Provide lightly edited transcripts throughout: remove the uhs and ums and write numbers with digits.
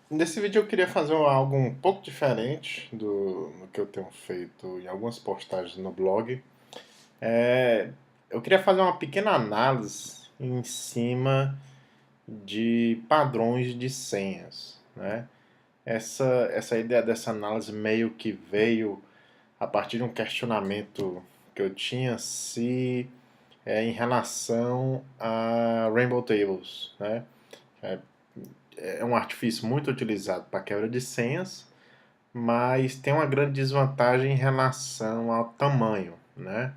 Nesse vídeo eu queria fazer algo um pouco diferente do que eu tenho feito em algumas postagens no blog. É, eu queria fazer uma pequena análise em cima de padrões de senhas, né? Essa ideia dessa análise meio que veio a partir de um questionamento que eu tinha se em relação a Rainbow Tables, né? É, é um artifício muito utilizado para quebra de senhas, mas tem uma grande desvantagem em relação ao tamanho, né?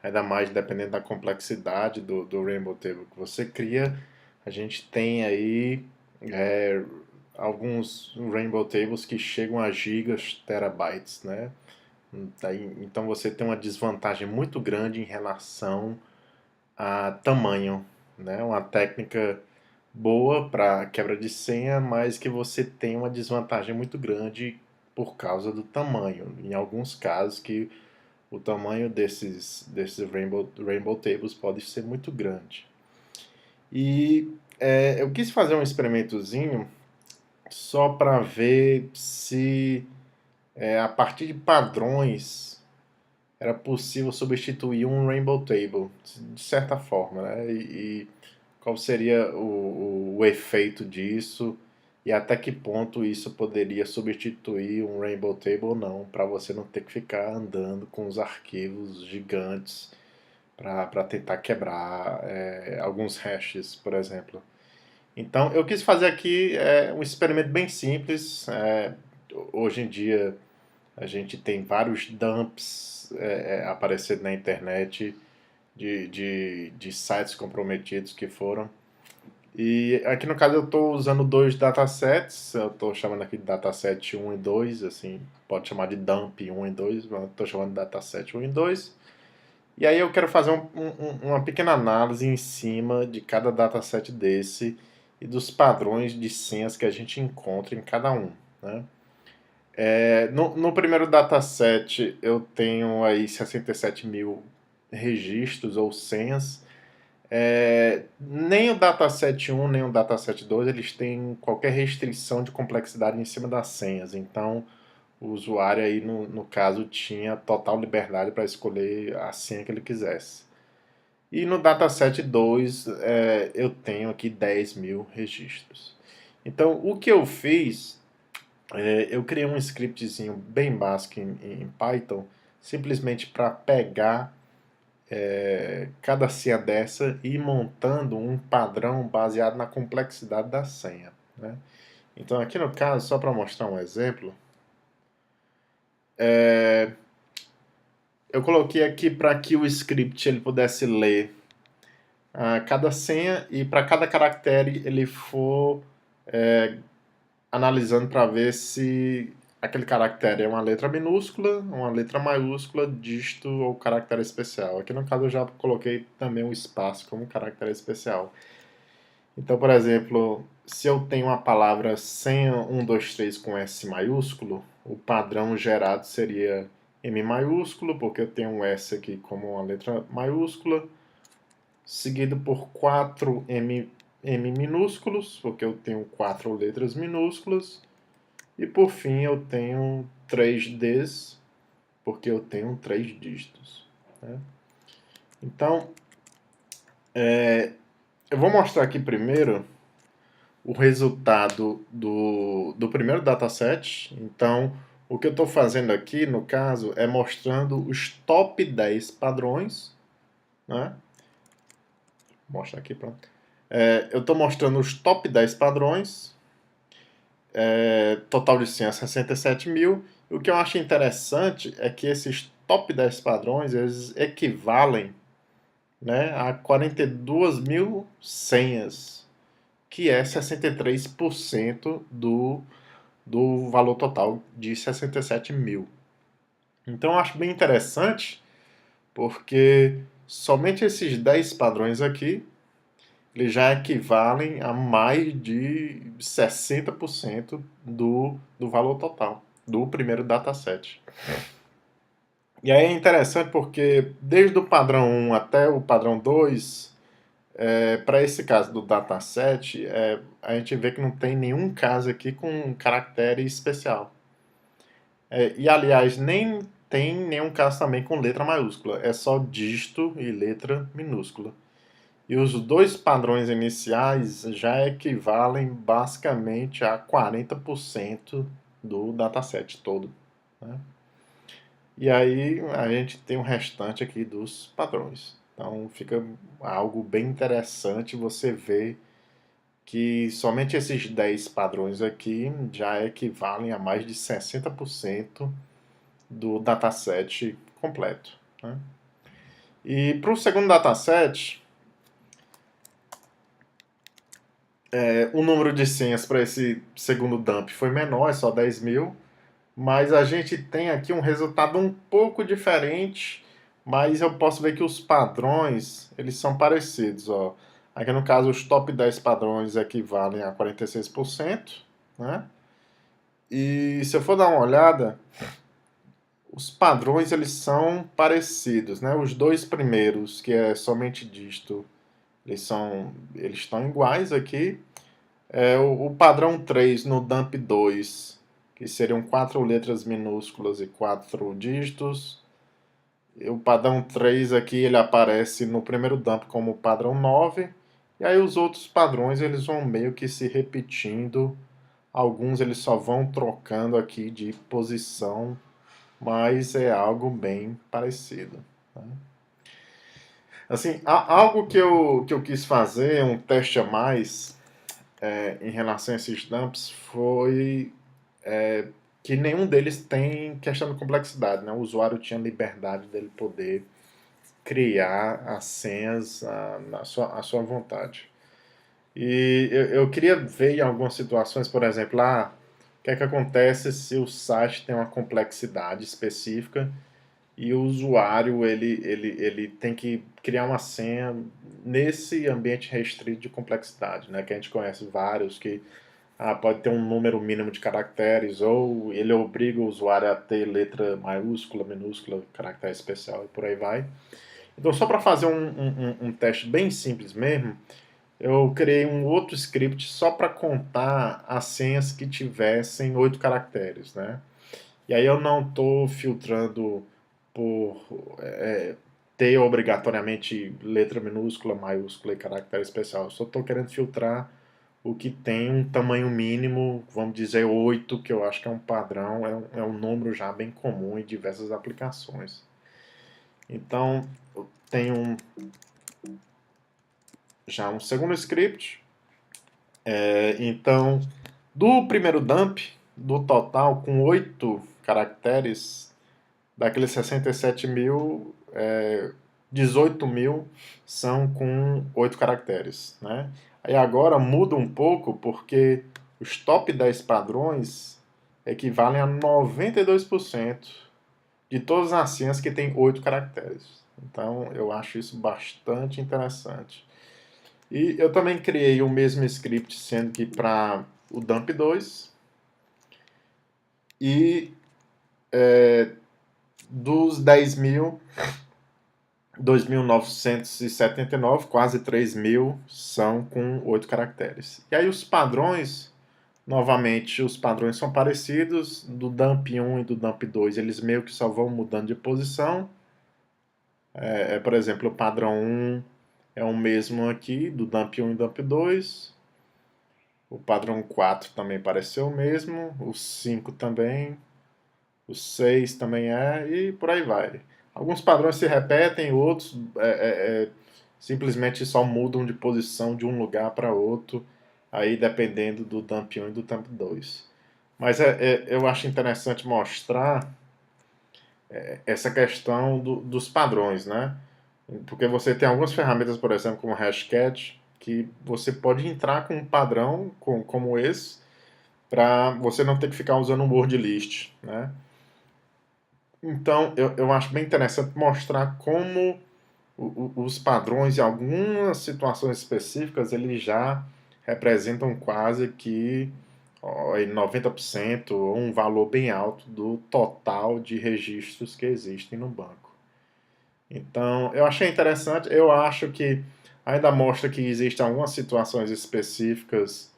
Ainda mais dependendo da complexidade do Rainbow Table que você cria, a gente tem aí é, alguns Rainbow Tables que chegam a gigas, terabytes, né? Então você tem uma desvantagem muito grande em relação a tamanho, né? Uma técnica boa para quebra de senha, mas que você tem uma desvantagem muito grande por causa do tamanho. Em alguns casos que o tamanho desses Rainbow Tables pode ser muito grande. E eu quis fazer um experimentozinho só para ver se a partir de padrões era possível substituir um Rainbow Table, de certa forma, né? E qual seria o efeito disso e até que ponto isso poderia substituir um Rainbow Table ou não, para você não ter que ficar andando com os arquivos gigantes para tentar quebrar alguns hashes, por exemplo. Então, eu quis fazer aqui um experimento bem simples. Hoje em dia, a gente tem vários dumps aparecendo na internet de sites comprometidos que foram. E aqui no caso eu estou usando dois datasets, eu estou chamando aqui de dataset 1 e 2, assim, pode chamar de dump 1 e 2, mas eu estou chamando de dataset 1 e 2. E aí eu quero fazer uma pequena análise em cima de cada dataset desse e dos padrões de senhas que a gente encontra em cada um, né? No primeiro dataset eu tenho aí 67 mil registros ou senhas. Nem o dataset 1 nem o dataset 2 eles têm qualquer restrição de complexidade em cima das senhas. Então o usuário aí no caso tinha total liberdade para escolher a senha que ele quisesse. E no dataset 2 eu tenho aqui 10 mil registros. Então o que eu fiz, eu criei um scriptzinho bem básico em Python, simplesmente para pegar cada senha dessa e ir montando um padrão baseado na complexidade da senha, né? Então aqui no caso, só para mostrar um exemplo, eu coloquei aqui para que o script ele pudesse ler cada senha e para cada caractere ele for analisando para ver se aquele caractere é uma letra minúscula, uma letra maiúscula, dígito ou caractere especial. Aqui no caso eu já coloquei também um espaço como caractere especial. Então, por exemplo, se eu tenho uma palavra sem 1, 2, 3 com S maiúsculo, o padrão gerado seria M maiúsculo, porque eu tenho um S aqui como uma letra maiúscula, seguido por 4 M minúsculos, porque eu tenho 4 letras minúsculas, e por fim eu tenho 3 Ds, porque eu tenho 3 dígitos, né? Então, eu vou mostrar aqui primeiro o resultado do primeiro dataset. Então, o que eu estou fazendo aqui, no caso, é mostrando os top 10 padrões, né? Vou mostrar aqui, pronto. Eu estou mostrando os top 10 padrões, total de senha 67 mil. O que eu acho interessante é que esses top 10 padrões, eles equivalem, né, a 42 mil senhas, que é 63% do valor total de 67 mil. Então eu acho bem interessante, porque somente esses 10 padrões aqui, eles já equivalem a mais de 60% do valor total do primeiro dataset. E aí é interessante porque desde o padrão 1 até o padrão 2, Para esse caso do dataset, a gente vê que não tem nenhum caso aqui com caractere especial. E aliás, nem tem nenhum caso também com letra maiúscula, é só dígito e letra minúscula. E os dois padrões iniciais já equivalem basicamente a 40% do dataset todo, né? E aí a gente tem o restante aqui dos padrões. Então fica algo bem interessante você ver que somente esses 10 padrões aqui já equivalem a mais de 60% do dataset completo, né? E para o segundo dataset, o número de senhas para esse segundo dump foi menor, é só 10.000, mas a gente tem aqui um resultado um pouco diferente, mas eu posso ver que os padrões, eles são parecidos, ó. Aqui no caso os top 10 padrões equivalem a 46%, né? E se eu for dar uma olhada, os padrões eles são parecidos, né? Os dois primeiros, que é somente dígito, eles estão iguais aqui. O padrão 3 no dump 2, que seriam 4 letras minúsculas e 4 dígitos. E o padrão 3 aqui ele aparece no primeiro dump como padrão 9. E aí os outros padrões eles vão meio que se repetindo. Alguns eles só vão trocando aqui de posição, mas é algo bem parecido, né? Assim, algo que eu quis fazer, um teste a mais, em relação a esses dumps, foi que nenhum deles tem questão de complexidade, né? O usuário tinha liberdade dele poder criar as senhas à sua vontade. E eu queria ver em algumas situações, por exemplo, o que é que acontece se o site tem uma complexidade específica e o usuário ele tem que criar uma senha nesse ambiente restrito de complexidade, né? Que a gente conhece vários que pode ter um número mínimo de caracteres, ou ele obriga o usuário a ter letra maiúscula, minúscula, caractere especial e por aí vai. Então, só para fazer um teste bem simples mesmo, eu criei um outro script só para contar as senhas que tivessem 8 caracteres, né? E aí eu não estou filtrando por ter obrigatoriamente letra minúscula, maiúscula e caractere especial. Eu só estou querendo filtrar o que tem um tamanho mínimo, vamos dizer 8, que eu acho que é um padrão, é um número já bem comum em diversas aplicações. Então, eu tenho já um segundo script. Então, do primeiro dump, do total, com 8 caracteres, daqueles 67.000, 18.000 são com 8 caracteres, né? Aí agora muda um pouco porque os top 10 padrões equivalem a 92% de todas as senhas que têm 8 caracteres. Então eu acho isso bastante interessante. E eu também criei o mesmo script, sendo que para o dump 2 e dos 10.000, 2.979, quase 3.000, são com 8 caracteres. E aí os padrões, novamente, os padrões são parecidos, do dump 1 e do dump 2, eles meio que só vão mudando de posição. Por exemplo, o padrão 1 é o mesmo aqui, do dump 1 e dump 2. O padrão 4 também parece ser o mesmo, o 5 também, o 6 também e por aí vai. Alguns padrões se repetem, outros simplesmente só mudam de posição de um lugar para outro, aí dependendo do dump 1 e do dump 2. Mas eu acho interessante mostrar essa questão dos padrões, né? Porque você tem algumas ferramentas, por exemplo, como o Hashcat, que você pode entrar com um padrão como esse, para você não ter que ficar usando um word list, né? Então, eu acho bem interessante mostrar como os padrões, em algumas situações específicas, eles já representam quase que 90% ou um valor bem alto do total de registros que existem no banco. Então, eu achei interessante. Eu acho que ainda mostra que existem algumas situações específicas,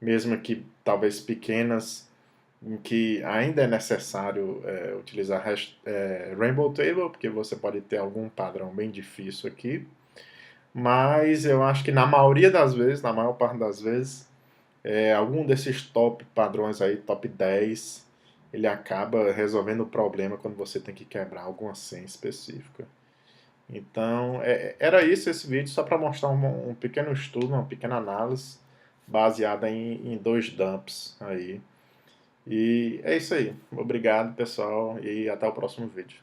mesmo que talvez pequenas, em que ainda é necessário utilizar Rainbow Table, porque você pode ter algum padrão bem difícil aqui. Mas eu acho que na maioria das vezes, na maior parte das vezes, algum desses top padrões aí, top 10, ele acaba resolvendo o problema quando você tem que quebrar alguma senha específica. Então, era isso esse vídeo, só para mostrar um pequeno estudo, uma pequena análise baseada em dois dumps aí. E é isso aí. Obrigado, pessoal, e até o próximo vídeo.